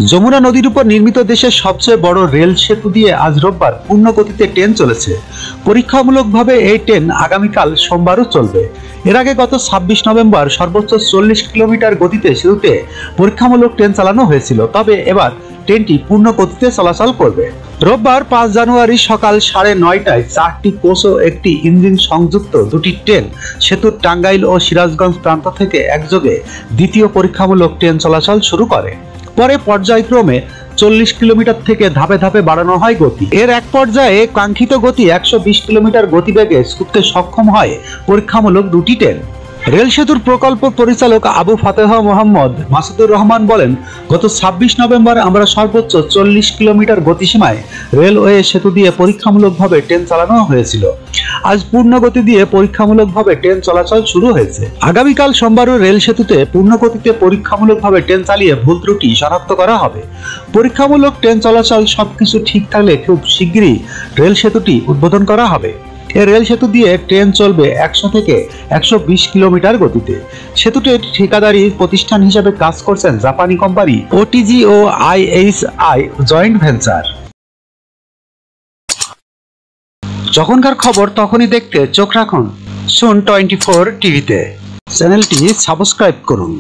যমুনা নদীর উপর নির্মিত দেশের সবচেয়ে বড় রেল সেতু দিয়ে আজ রোববার পূর্ণ গতিতে ট্রেন চলেছে। পরীক্ষামূলকভাবে এই ট্রেন আগামীকাল সোমবারও চলবে। এর আগে গত 26 নভেম্বর সর্বোচ্চ 40 কিলোমিটার গতিতে সেতুতে পরীক্ষামূলক ট্রেন চালানো হয়েছিল। তবে এবার ট্রেনটি পূর্ণ গতিতে চলাচল করবে। রোববার 5 জানুয়ারি সকাল 9:30টায় 4টি কোচ ও একটি ইঞ্জিন সংযুক্ত দুটি ট্রেন সেতুর টাঙ্গাইল ও সিরাজগঞ্জ প্রান্ত থেকে একযোগে দ্বিতীয় পরীক্ষামূলক ট্রেন চলাচল শুরু করে। পরে পর্যায়ক্রমে 40 কিলোমিটার থেকে ধাপে ধাপে বাড়ানো হয় গতি। এর এক পর্যায়ে কাঙ্ক্ষিত গতি 120 কিলোমিটার গতিবেগে ছুটতে সক্ষম হয় পরীক্ষামূলক দুটি ট্রেন। রেল সেতুর প্রকল্প পরিচালক আবু ফাতেহ মোহাম্মদ মাসুদুর রহমান বলেন, গত 26 নভেম্বর আমরা সর্বোচ্চ 40 কিলোমিটার গতিসীমায় রেলওয়ে সেতু দিয়ে পরীক্ষামূলকভাবে ট্রেন চালানো হয়েছিল। আজ পূর্ণ গতি দিয়ে পরীক্ষামূলকভাবে ট্রেন চলাচল শুরু হয়েছে। আগামীকাল সোমবারও রেল সেতুতে পূর্ণ গতিতে পরীক্ষামূলকভাবে ট্রেন চালিয়ে ভুল ত্রুটি শনাক্ত করা হবে। পরীক্ষামূলক ট্রেন চলাচল সবকিছু ঠিক থাকলে খুব শিগগিরই রেল সেতুটি উদ্বোধন করা হবে। এই রেল সেতু দিয়ে ট্রেন চলবে 100 থেকে 120 কিলোমিটার গতিতে। সেতুটির ঠিকাদারি প্রতিষ্ঠান হিসেবে কাজ করছেন জাপানি কোম্পানি ওটিজি ও আইএইচআই জয়েন্ট ভেঞ্চার। যখনকার খবর তখনই দেখতে চোখ রাখুন সুন 24 টিভিতে। চ্যানেলটি সাবস্ক্রাইব করুন।